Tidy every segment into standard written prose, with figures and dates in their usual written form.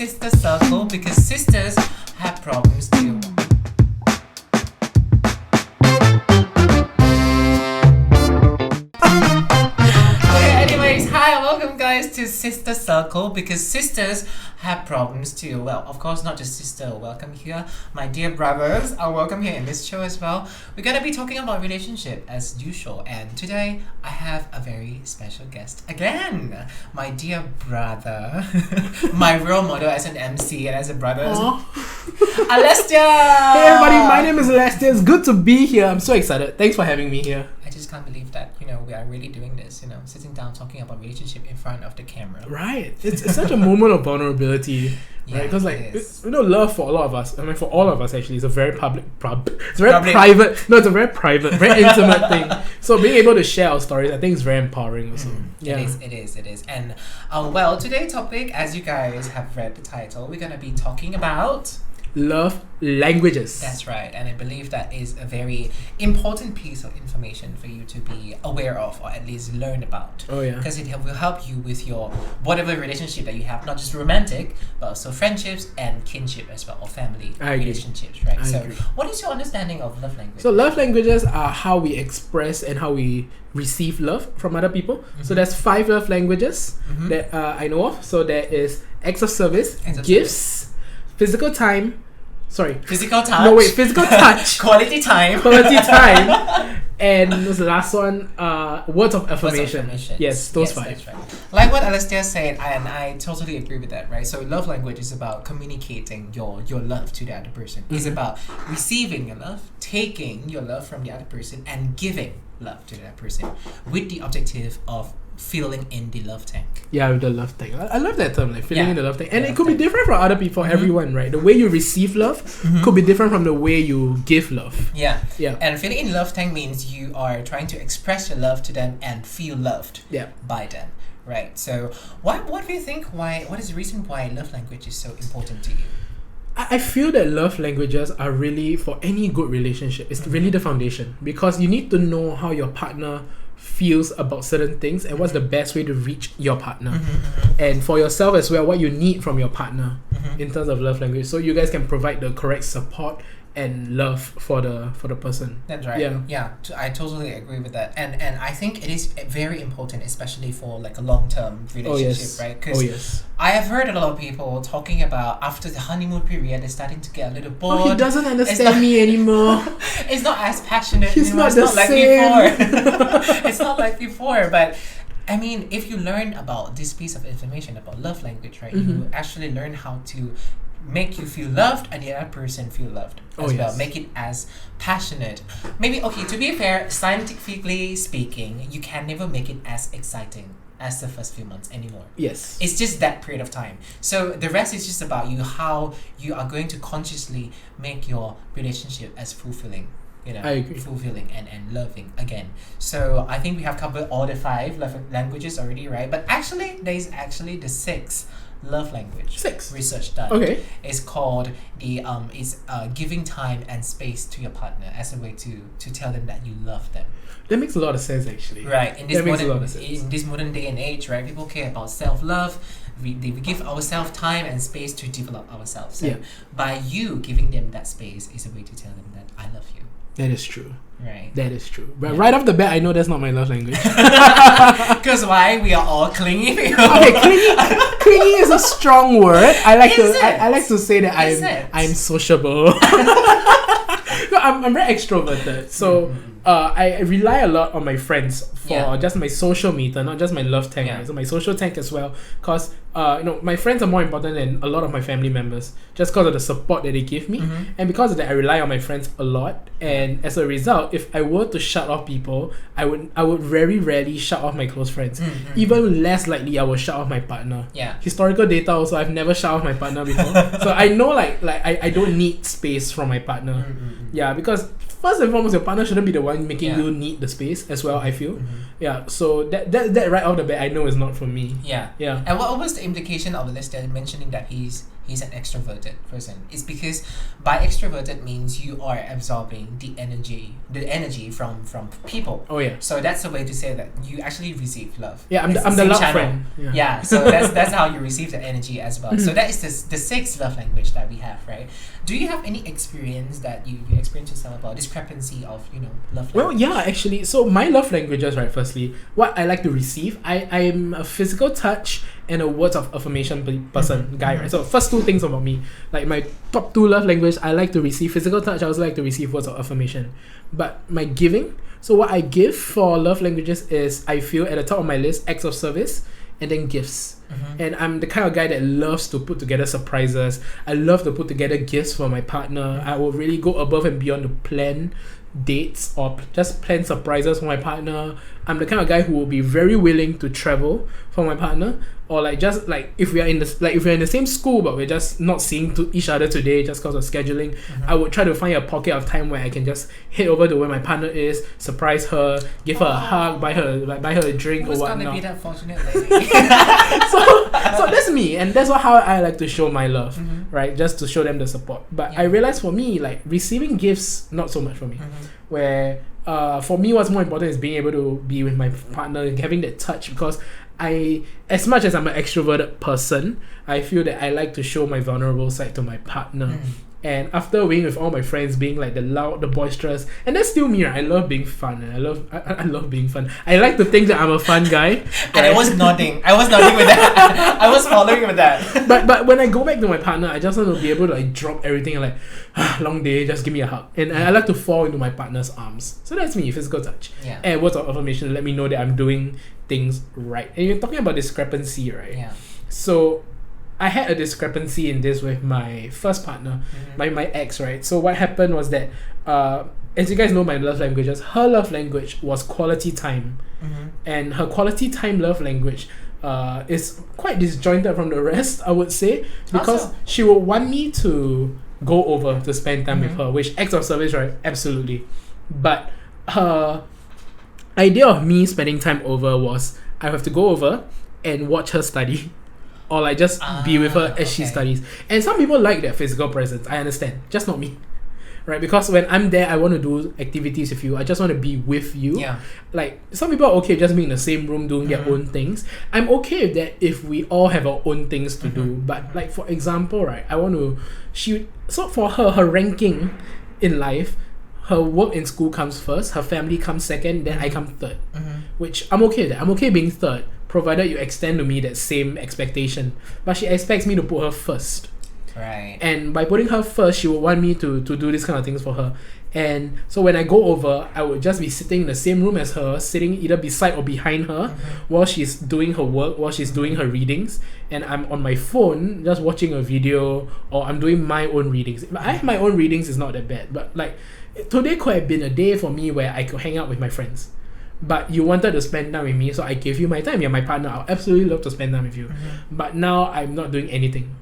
sister circle because sisters have problems too. Hi, welcome guys to Sister Circle because sisters have problems too. Well, of course, not just sister. Welcome here, my dear brothers are welcome here in this show as well. We're gonna be talking about relationship as usual, and today I have a very special guest again, my dear brother, my role model as an MC and as a brother, Alastair. Hey everybody, my name is Alastairs. Good to be here. I'm so excited. Thanks for having me here. I just can't believe that, we are really doing this, sitting down talking about relationship in front of the camera. Right. It's such a moment of vulnerability, right? Because love for a lot of us, for all of us actually, is a very it's a very private, very intimate thing. So being able to share our stories, I think is very empowering also. Yeah. It is. And today's topic, as you guys have read the title, we're going to be talking about love languages. That's right, and I believe that is a very important piece of information for you to be aware of, or at least learn about. Oh yeah, because it will help you with your whatever relationship that you have, not just romantic, but also friendships and kinship as well, or family relationships. Right. So, what is your understanding of love language? So, love languages are how we express and how we receive love from other people. Mm-hmm. So, there's 5 love languages that I know of. So, there is acts of service, gifts. Physical touch. No, wait, physical touch. Quality time. And what's the last one? Words of affirmation. Yes, those 5. That's right. Like what Alastair said, and I totally agree with that, right? So love language is about communicating your love to the other person. It's about receiving your love, taking your love from the other person, and giving love to that person with the objective of filling in the love tank. Yeah, with the love tank. I love that term, like filling in the love tank. And it could be different for other people, everyone, right? The way you receive love could be different from the way you give love. Yeah. And filling in love tank means you are trying to express your love to them and feel loved by them. Right. So what do you think? What is the reason why love language is so important to you? I feel that love languages are really, for any good relationship, it's really the foundation, because you need to know how your partner feels about certain things and what's the best way to reach your partner, and for yourself as well, what you need from your partner in terms of love language, so you guys can provide the correct support and love for the person. That's right. Yeah, I totally agree with that, and I think it is very important, especially for like a long-term relationship, right? Because I have heard a lot of people talking about after the honeymoon period, they're starting to get a little bored. He doesn't understand me anymore. It's not as passionate. He's not the same. Before. It's not like before, but I mean, if you learn about this piece of information about love language, right, you actually learn how to make you feel loved and the other person feel loved as well. Make it as passionate. Maybe, to be fair, scientifically speaking, you can never make it as exciting as the first few months anymore. Yes. It's just that period of time. So the rest is just about you, how you are going to consciously make your relationship as fulfilling. I agree. Fulfilling and loving again. So I think we have covered all the 5 love languages already, right? But actually, there is actually the 6th love language. 6 research done. Okay. It's called giving time and space to your partner as a way to tell them that you love them. That makes a lot of sense, actually. Right. In this modern day and age, right, people care about self-love. We give ourselves time and space to develop ourselves. So by you giving them that space is a way to tell them that I love you. That is true. Right. That is true. But right off the bat, I know that's not my love language. Because why? We are all clingy. Clingy is a strong word. I like to say that I'm sociable. I'm very extroverted. So I rely a lot on my friends for just my social meter, not just my love tank. Right? So my social tank as well, because my friends are more important than a lot of my family members, just because of the support that they give me, and because of that I rely on my friends a lot. And as a result, if I were to shut off people, I would very rarely shut off my close friends. Even less likely I will shut off my partner. Historical data also, I've never shut off my partner before. So I know like I don't need space from my partner. Because first and foremost, your partner shouldn't be the one making you need the space as well, I feel. So that right off the bat I know is not for me. And what was the implication of Alastair mentioning that he's he's an extroverted person. It's because by extroverted means you are absorbing the energy from people. Oh yeah. So that's a way to say that you actually receive love. Yeah, I'm It's the same love channel. friend. Yeah, so that's how you receive the energy as well. So that is the sixth love language that we have, right? Do you have any experience that you experience yourself about discrepancy of love language? Well, yeah, actually. So my love languages, right? Firstly, what I like to receive, I'm a physical touch and a words of affirmation person guy, right? So first two things about me, like my top two love language, I like to receive physical touch. I also like to receive words of affirmation. But my giving, so what I give for love languages is, I feel at the top of my list, acts of service and then gifts. And I'm the kind of guy that loves to put together surprises. I love to put together gifts for my partner. I will really go above and beyond to plan dates or just plan surprises for my partner. I'm the kind of guy who will be very willing to travel for my partner, or like just like if we're in the same school but we're just not seeing each other today just because of scheduling, I would try to find a pocket of time where I can just head over to where my partner is, surprise her, give her a hug, buy her a drink or whatnot. Who's gonna be that fortunate lady? so that's me, and that's how I like to show my love, right? Just to show them the support. But I realize for me, like receiving gifts, not so much for me. Where for me, what's more important is being able to be with my partner and having that touch, because as much as I'm an extroverted person, I feel that I like to show my vulnerable side to my partner. And after being with all my friends, being like the loud, the boisterous, and that's still me, right? I love being fun, and I love being fun. I like to think that I'm a fun guy. Right? And I was nodding with that. I was following with that. But when I go back to my partner, I just want to be able to like drop everything and like, long day, just give me a hug. And I like to fall into my partner's arms. So that's me, physical touch. Yeah. And words of affirmation let me know that I'm doing things right. And you're talking about discrepancy, right? Yeah. So I had a discrepancy in this with my first partner, my ex, right? So what happened was that, as you guys know my love languages, her love language was quality time. And her quality time love language is quite disjointed from the rest, I would say, because she would want me to go over to spend time with her, which acts of service, right? Absolutely. But her idea of me spending time over was, I have to go over and watch her study, or like just be with her as she studies. And some people like that physical presence, I understand, just not me, right? Because when I'm there, I want to do activities with you, I just want to be with you. Like some people are okay just being in the same room doing their own things. I'm okay with that if we all have our own things to do. But like for example, right, so for her ranking in life, her work in school comes first, her family comes second, then I come third. Which I'm okay with that. I'm okay being third, provided you extend to me that same expectation. But she expects me to put her first. Right. And by putting her first, she would want me to do these kind of things for her. And so when I go over, I would just be sitting in the same room as her, sitting either beside or behind her while she's doing her work, while she's doing her readings. And I'm on my phone just watching a video, or I'm doing my own readings. If I have my own readings, it's not that bad. But like today could have been a day for me where I could hang out with my friends. But you wanted to spend time with me, so I gave you my time. You're my partner. I'll absolutely love to spend time with you. But now I'm not doing anything.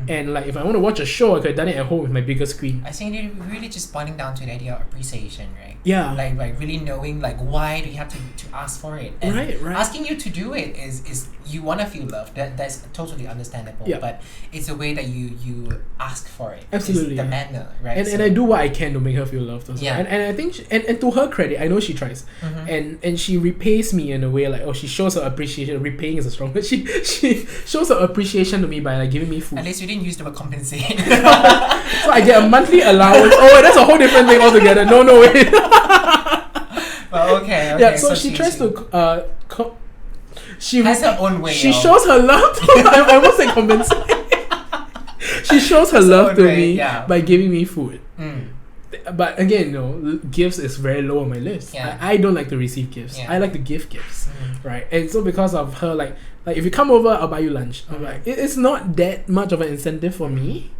And like if I want to watch a show, I could have done it at home with my bigger screen. I think you're really just pointing down to the idea of appreciation, right? Yeah. Like really knowing like why do you have to ask for it? And right. asking you to do it is you want to feel loved. That's totally understandable. Yeah. But it's a way that you ask for it. Absolutely. It's the manner, right? And I do what I can to make her feel loved also. Yeah. And I think and to her credit, I know she tries. And she repays me in a way like, she shows her appreciation. Repaying is a strong word. She shows her appreciation to me by like giving me food. At least you didn't use the word compensate. So I get a monthly allowance. Oh, that's a whole different thing altogether. No, wait. Well, okay. Yeah, so she tries to she has her own way. She shows her love to I almost said compensate. She shows her love to me by giving me food. But again, gifts is very low on my list. I don't like to receive gifts. I like to give gifts, right? And so because of her, like if you come over, I'll buy you lunch. I'm like, it's not that much of an incentive for me,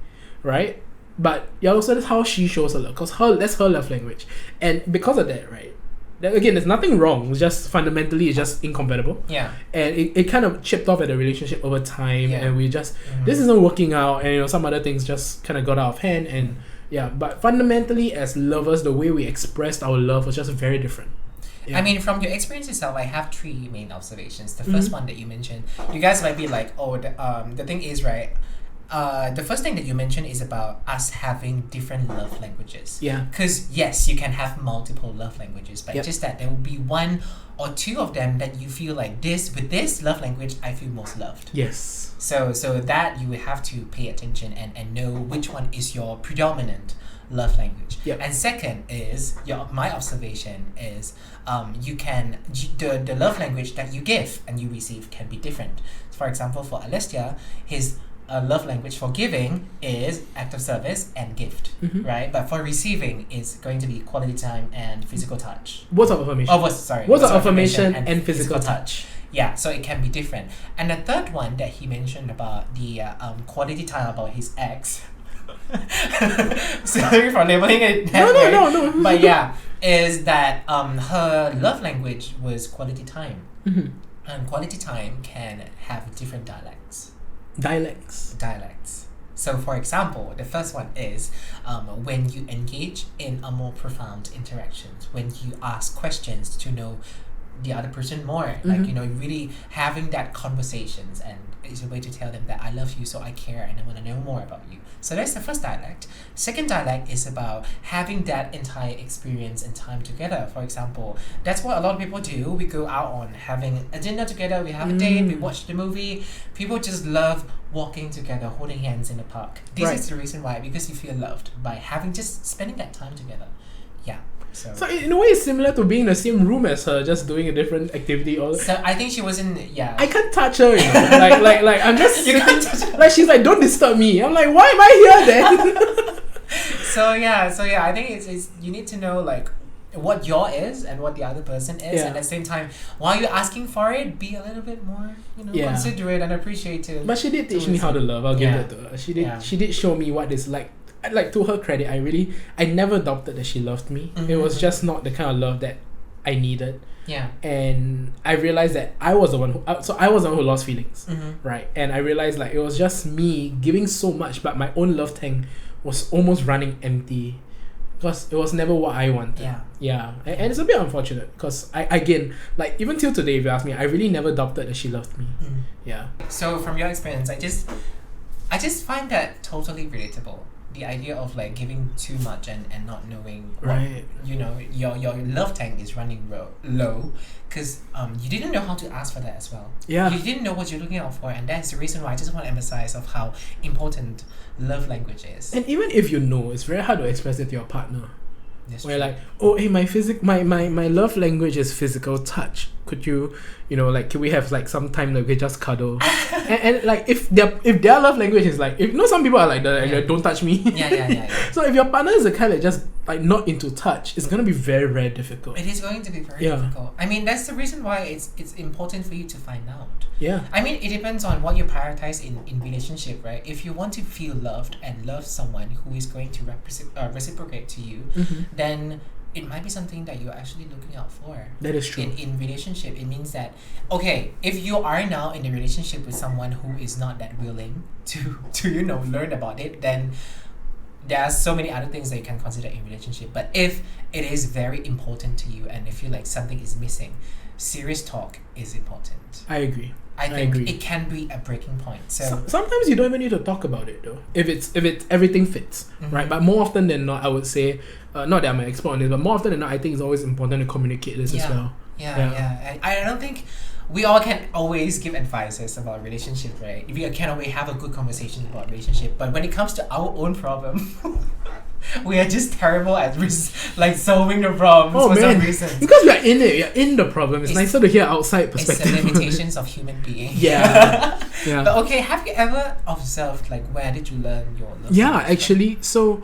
right? But also that's how she shows her love, because that's her love language. And because of that, right? Again, there's nothing wrong. It's just fundamentally, it's just incompatible. Yeah. And it kind of chipped off at the relationship over time, and we just this isn't working out, and some other things just kind of got out of hand, and but fundamentally as lovers, the way we expressed our love was just very different. I mean, from your experience itself, I have three main observations. The first one that you mentioned, you guys might be like, the thing is, right, the first thing that you mentioned is about us having different love languages. Yeah. Because yes, you can have multiple love languages, but just that there will be one or two of them that you feel like with this love language, I feel most loved. Yes. So that you will have to pay attention and know which one is your predominant love language. Yep. And second is my observation is the love language that you give and you receive can be different. For example, for Alastair, his love language for giving is act of service and gift, right? But for receiving is going to be quality time and physical touch. Words of affirmation. Words of affirmation and physical touch. Yeah, so it can be different. And the third one that he mentioned about the quality time about his ex. Sorry for labeling it that way. No. But yeah, is that her love language was quality time. And quality time can have different dialects. So for example, the first one is when you engage in a more profound interactions, when you ask questions to know the other person more, like really having that conversations, and it's a way to tell them that I love you, so I care and I want to know more about you. So that's the first dialect. Second dialect is about having that entire experience and time together. For example, that's what a lot of people do. We go out on having a dinner together, we have a date, we watch the movie. People just love walking together, holding hands in the park. This is the reason why, because you feel loved by spending that time together. Yeah. So in a way, it's similar to being in the same room as her, just doing a different activity. So I think she wasn't. Yeah. I can't touch her. Like I'm just sitting. Like she's like, don't disturb me. I'm like, why am I here then? So I think it's you need to know like what your is and what the other person is, and at the same time, while you're asking for it, be a little bit more considerate and appreciative. But she did teach me how to love. I'll give that to her. She did. Yeah. She did show me what it's like. Like, to her credit, I never doubted that she loved me. It was just not the kind of love that I needed. Yeah. And I realized that I was the one who lost feelings, right? And I realized like it was just me giving so much, but my own love tank was almost running empty because it was never what I wanted. Yeah. And it's a bit unfortunate because I again, like even till today, if you ask me, I really never doubted that she loved me. Yeah. So from your experience, I just find that totally relatable. The idea of like giving too much and not knowing what, your love tank is running low because you didn't know how to ask for that as well. Yeah. You didn't know what you're looking out for, and that's the reason why I just want to emphasize of how important love language is. And even if you know, it's very hard to express it to your partner. That's where true. Like, oh hey, my love language is physical touch. Could you like, can we have like some time that we can just cuddle? and like if their love language is like, if some people are like that, don't touch me. Yeah. So if your partner is the kind that just like not into touch, it's gonna be very, very difficult. It is going to be very difficult. I mean, that's the reason why it's important for you to find out. Yeah. I mean, it depends on what you prioritize in relationship, right? If you want to feel loved and love someone who is going to reciprocate to you, then it might be something that you're actually looking out for. That is true. In relationship, it means that, okay, if you are now in a relationship with someone who is not that willing to learn about it, then there are so many other things that you can consider in relationship. But if it is very important to you and you feel like something is missing, serious talk is important. I agree. I think it can be a breaking point. So sometimes you don't even need to talk about it though. If it's everything fits, right? But more often than not, I would say, not that I'm an expert on this, but more often than not, I think it's always important to communicate this as well. Yeah. I don't think we all can always give advices about relationship, right? We can always have a good conversation about relationship, but when it comes to our own problem, we are just terrible at solving the problems for some reason. Because we are in it, we are in the problem. It's nicer to hear outside perspective. It's the limitations of human being. Yeah. But okay, have you ever observed where did you learn your love? Yeah, actually. So,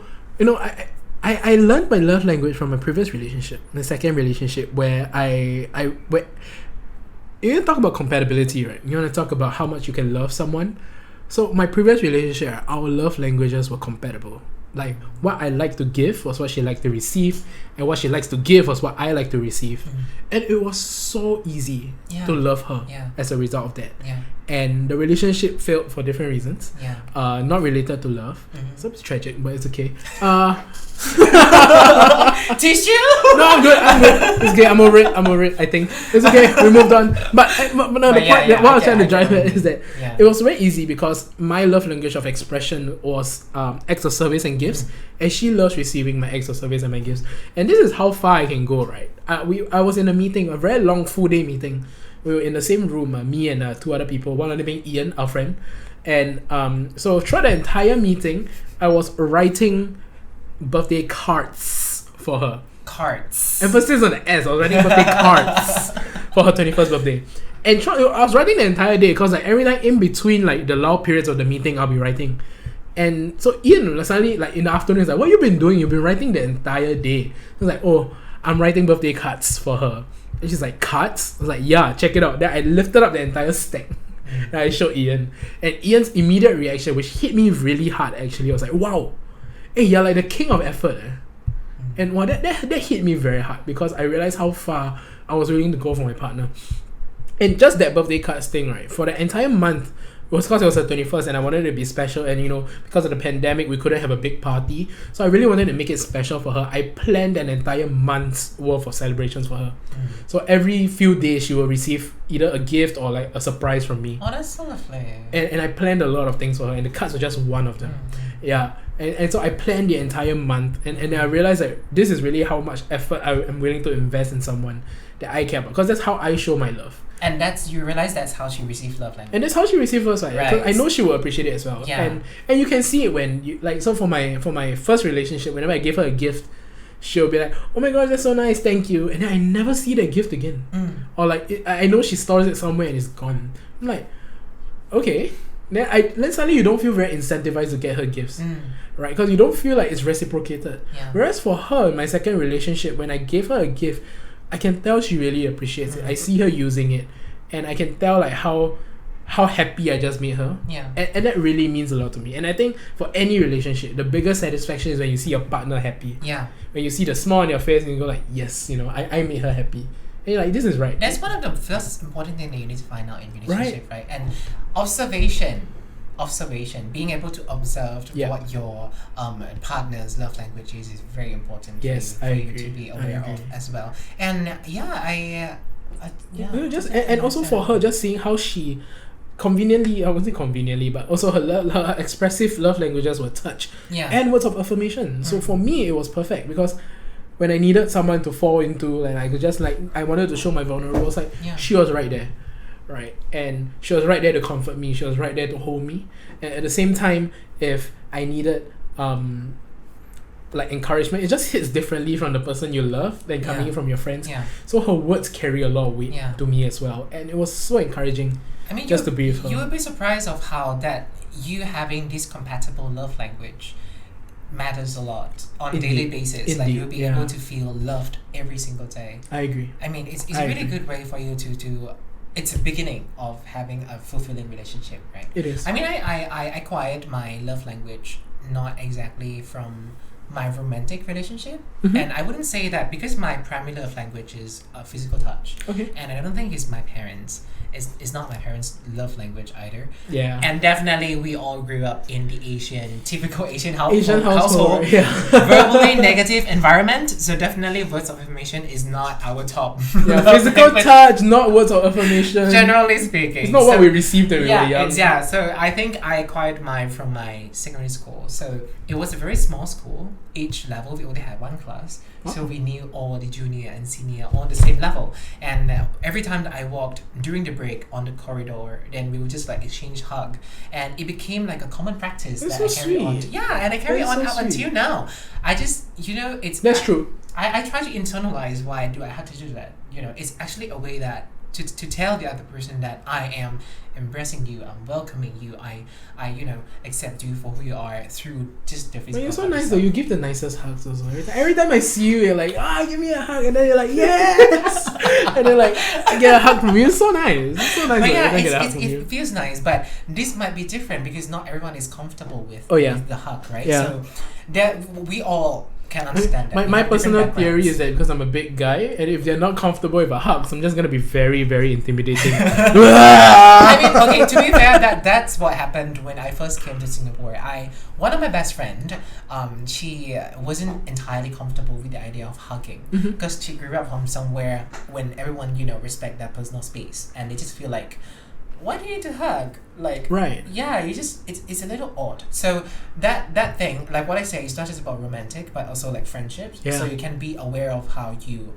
I learned my love language from my previous relationship, the second relationship, where you want to talk about compatibility, right? You want to talk about how much you can love someone. So my previous relationship, our love languages were compatible. Like what I like to give was what she liked to receive, and what she likes to give was what I like to receive. And it was so easy to love her as a result of that. and the relationship failed for different reasons. Yeah. Not related to love. So it's tragic, but it's okay. Tissue? No, I'm good. It's okay. I'm over it. I think it's okay. We moved on. But no, the point what I was trying to drive at is that it was very easy because my love language of expression was acts of service and gifts, and she loves receiving my acts of service and my gifts. And this is how far I can go, right? I was in a meeting, a very long full day meeting. We were in the same room, me and two other people. One of them being Ian, our friend. And so throughout the entire meeting, I was writing birthday cards for her. Cards. Emphasis on the S. I was writing birthday cards for her 21st birthday. And I was writing the entire day because like every night in between like the lull periods of the meeting, I'll be writing. And so Ian suddenly like in the afternoon is like, what you been doing? You've been writing the entire day. I was like, oh, I'm writing birthday cards for her. And she's like, cards? I was like, yeah, check it out. Then I lifted up the entire stack. And I showed Ian. And Ian's immediate reaction, which hit me really hard actually, I was like, wow. Hey, you're like the king of effort. And wow, that hit me very hard because I realized how far I was willing to go for my partner. And just that birthday cards thing, right? For the entire month, it was because it was her 21st and I wanted it to be special, and because of the pandemic we couldn't have a big party, so I really wanted to make it special for her. I planned an entire month's worth of celebrations for her. So every few days she will receive either a gift or like a surprise from me. Oh, that's so lovely. And I planned a lot of things for her, and the cards were just one of them. Yeah. And so I planned the entire month, and then I realized that this is really how much effort I am willing to invest in someone that I care about, because that's how I show my love. And you realize that's how she received love language. And that's how she received hers, right? I know she will appreciate it as well. Yeah. And you can see it when you like. So for my first relationship, whenever I gave her a gift, she'll be like, "Oh my god, that's so nice, thank you." And then I never see that gift again. Or like I know she stores it somewhere and it's gone. I'm like, okay. Then suddenly you don't feel very incentivized to get her gifts, right? Because you don't feel like it's reciprocated. Yeah. Whereas for her, in my second relationship, when I gave her a gift, I can tell she really appreciates it. I see her using it, and I can tell like how happy I just made her. Yeah. And that really means a lot to me. And I think for any relationship, the biggest satisfaction is when you see your partner happy. Yeah. When you see the smile on your face and you go like, yes, I made her happy. And you're like, this is right. That's one of the first important thing that you need to find out in relationship, right? And observation, being able to observe what your partner's love language is very important for you to be aware of as well. And and also for her, just seeing how she conveniently, I won't say conveniently, but also her expressive love languages were touch and words of affirmation. So for me, it was perfect because when I needed someone to fall into, and I could just like, I wanted to show my vulnerability, I was like, she was right there. Right, and she was right there to comfort me. She was right there to hold me. And at the same time, if I needed like encouragement, it just hits differently from the person you love than coming in from your friends. So her words carry a lot of weight to me as well, and it was so encouraging. I mean, just to be with her. You would be surprised of how that you having this compatible love language matters a lot on a daily basis. Like you'll be able to feel loved every single day. I agree. I mean, it's a really good way for you to it's a beginning of having a fulfilling relationship, right? It is. I mean, I acquired my love language not exactly from my romantic relationship, and I wouldn't say that because my primary love language is physical touch, and I don't think it's my parents. It's not my parents' love language either. Yeah. And definitely we all grew up in the typical Asian household. Verbally negative environment. So definitely words of affirmation is not our top. Physical touch, not words of affirmation. Generally speaking. It's not what we received when we were young. So I think I acquired mine from my secondary school. So it was a very small school. Each level we only had one class. So we knew all the junior and senior on the same level. And every time that I walked during the break on the corridor, then we would just like exchange hug. And it became like a common practice that I carry on. And I carry on up until now. I just, it's... That's true. I try to internalize why do I have to do that. It's actually a way that to tell the other person that I am embracing you, I'm welcoming you, I accept you for who you are through just the physical. You're so nice though. You give the nicest hugs also. Every time I see you, you're like, give me a hug, and then you're like, yes, and then like I get a hug from you. It's so nice. It's so nice. But it feels nice, but this might be different because not everyone is comfortable with the hug, right? So that we all can understand that. My personal theory is that because I'm a big guy, and if they're not comfortable with a hug, I'm just gonna be very, very intimidating. I mean, okay, to be fair, that's what happened when I first came to Singapore. One of my best friend, she wasn't entirely comfortable with the idea of hugging because she grew up from somewhere when everyone respect their personal space, and they just feel like, why do you need to hug? Like, right. Yeah, it's a little odd. So that thing, like what I say, it's not just about romantic, but also like friendships. Yeah. So you can be aware of how you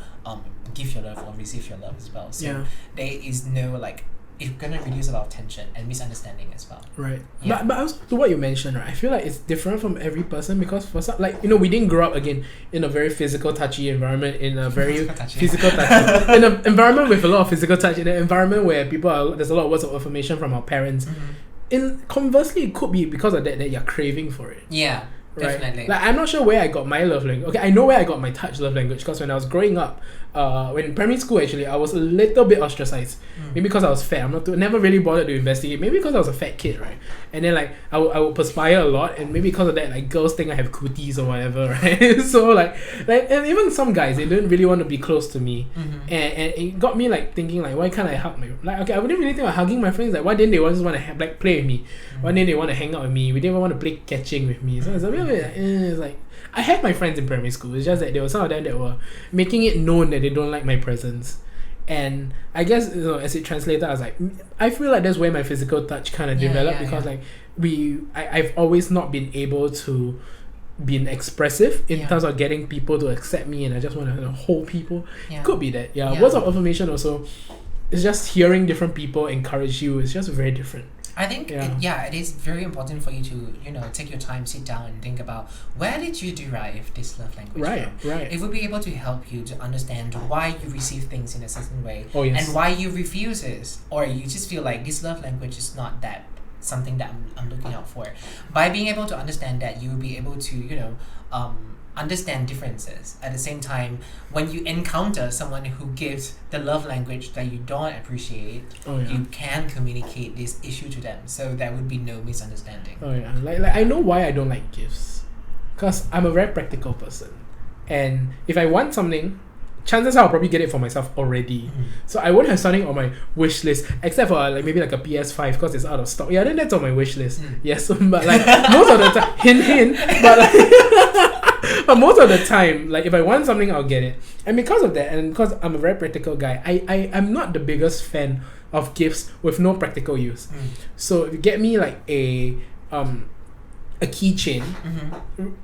give your love or receive your love as well. So there is no like, it's gonna reduce a lot of tension and misunderstanding as well. Right. Yeah. But also to what you mentioned, right? I feel like it's different from every person because for some, like, we didn't grow up again in a very physical touchy environment, in a very physical touchy in an environment with a lot of physical touch, in an environment where there's a lot of words of affirmation from our parents. Conversely, it could be because of that you're craving for it. Yeah. Right? Definitely. Like, I'm not sure where I got my love language. Okay, I know where I got my touch love language because when I was growing up, when in primary school actually, I was a little bit ostracized. Maybe because I was fat. Never really bothered to investigate. Maybe because I was a fat kid, right? And then like I would perspire a lot, and maybe because of that, like girls think I have cooties or whatever, right? So like and even some guys, they don't really want to be close to me, and it got me like thinking like, why can't I hug my okay? I wouldn't really think about hugging my friends. Like, why didn't they just want to like play with me? Why didn't they want to hang out with me? We didn't even want to play catching with me. So it's a bit like, it's like, I had my friends in primary school. It's just that there were some of them that were making it known that they don't like my presence. And I guess, as it translated, I was like, I feel like that's where my physical touch kind of developed because like I've always not been able to be expressive in terms of getting people to accept me, and I just want to hold people. Could be that. Words of affirmation also, it's just hearing different people encourage you. It's just very different. I think it is very important for you to take your time, sit down and think about where did you derive this love language from. Right. It would be able to help you to understand why you receive things in a certain way and why you refuse it, or you just feel like this love language is not that something that I'm looking out for. By being able to understand that, you will be able to understand differences. At the same time, when you encounter someone who gives the love language that you don't appreciate, you can communicate this issue to them, so there would be no misunderstanding. Like I know why I don't like gifts, because I'm a very practical person, and if I want something, chances are I'll probably get it for myself already. So I won't have something on my wish list, except for like maybe like a PS5 because it's out of stock. Then that's on my wish list. Yes, but like most of the time, hint, but like but most of the time, like if I want something, I'll get it. And because of that, and because I'm a very practical guy, I'm not the biggest fan of gifts with no practical use. So if you get me like a keychain,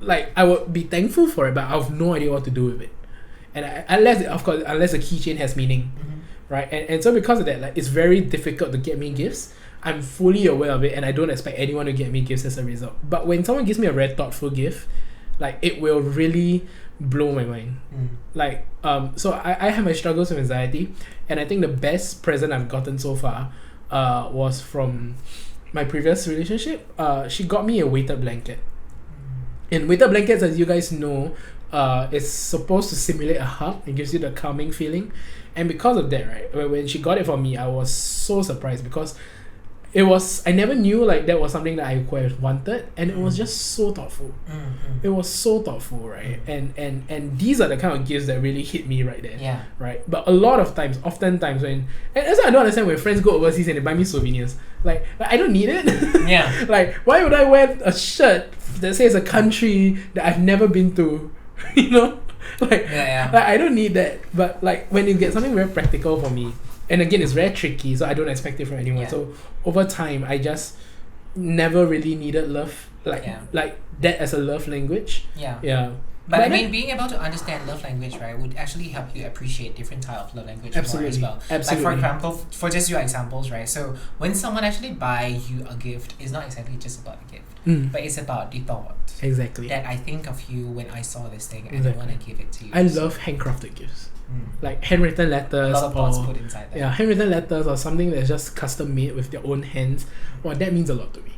like I would be thankful for it, but I have no idea what to do with it. And unless the keychain has meaning, right? And so because of that, like it's very difficult to get me gifts. I'm fully aware of it, and I don't expect anyone to get me gifts as a result. But when someone gives me a very thoughtful gift, like it will really blow my mind. Like so I have my struggles with anxiety, and I think the best present I've gotten so far was from my previous relationship. She got me a weighted blanket, and weighted blankets, as you guys know, it's supposed to simulate a hug. It gives you the calming feeling, and because of that, right, when she got it for me, I was so surprised because I never knew like that was something that I could have wanted, and it was just so thoughtful. It was so thoughtful, right? And these are the kind of gifts that really hit me right there. Right. But oftentimes when, and that's why I don't understand when friends go overseas and they buy me souvenirs. Like I don't need it. Like, why would I wear a shirt that says a country that I've never been to? Like I don't need that. But like when you get something very practical for me, and again, it's very tricky, so I don't expect it from anyone. So over time, I just never really needed love like that as a love language. But I mean, being able to understand love language, right, would actually help you appreciate different type of love language more as well. Like for example, for just your examples, right? So when someone actually buy you a gift, it's not exactly just about the gift, but it's about the thought. Exactly. That I think of you when I saw this thing, and I want to give it to you. I love handcrafted gifts. Like handwritten letters, a lot of thoughts put inside that. Handwritten letters or something that's just custom made with their own hands. Well, that means a lot to me.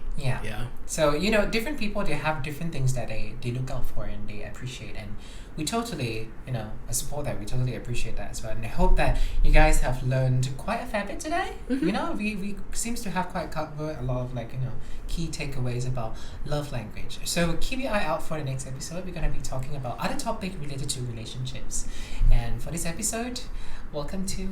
So, different people, they have different things that they look out for and they appreciate. And we totally, I support that. We totally appreciate that as well. And I hope that you guys have learned quite a fair bit today. Mm-hmm. We seems to have quite covered a lot of key takeaways about love language. So keep your eye out for the next episode. We're going to be talking about other topics related to relationships. And for this episode, welcome to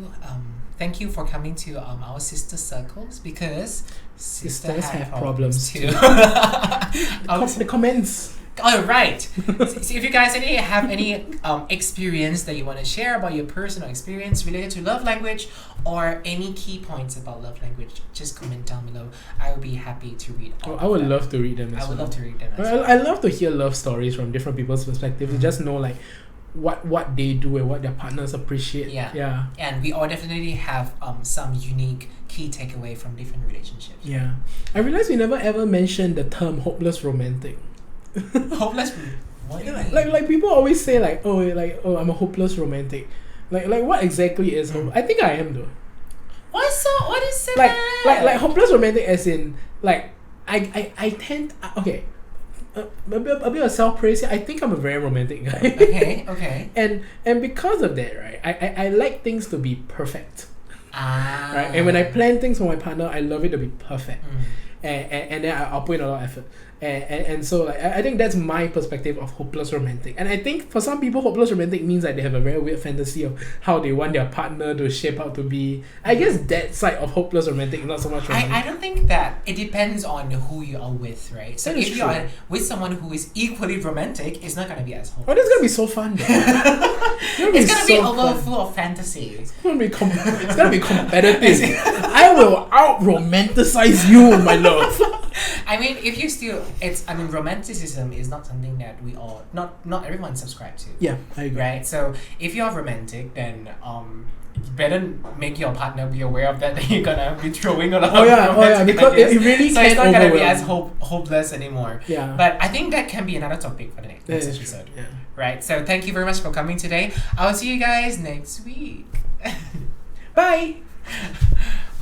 thank you for coming to our sister circles, because sisters have problems too. The comments. Oh, right. So if you guys have any experience that you want to share about your personal experience related to love language, or any key points about love language, just comment down below. I will be happy to read all I would love to read them as well. I would love to read them as well. I love to hear love stories from different people's perspectives. To just know what they do and what their partners appreciate. Yeah. And we all definitely have some unique key takeaway from different relationships. Yeah. I realized we never ever mentioned the term hopeless romantic. Hopeless? What do you mean? Like people always say oh I'm a hopeless romantic. Like what exactly is hope? I think I am though. What is it? Like hopeless romantic as in I tend okay. A bit of self-praise here. I think I'm a very romantic guy. Okay. And because of that, right, I like things to be perfect. Right? And when I plan things for my partner, I love it to be perfect. And then I'll put in a lot of effort. And so I think that's my perspective of hopeless romantic. And I think for some people, hopeless romantic means that they have a very weird fantasy of how they want their partner to shape out to be. I guess that side of hopeless romantic, not so much romantic. I don't think that it depends on who you are with, right? So if you are with someone who is equally romantic, it's not going to be as hopeless. Oh, that's going to be so fun. It's going to be full of fantasy. It's going to be competitive. I will out-romanticize you, my love. I mean, romanticism is not something that we all, not everyone subscribe to. Yeah, I agree. Right? So if you're romantic, then you better make your partner be aware of that you're gonna be throwing a lot of romantic because ideas. it really so can it's not gonna be overwhelm. as hopeless anymore. Yeah. But I think that can be another topic for the next episode. Yeah. Right? So thank you very much for coming today. I'll see you guys next week. Bye!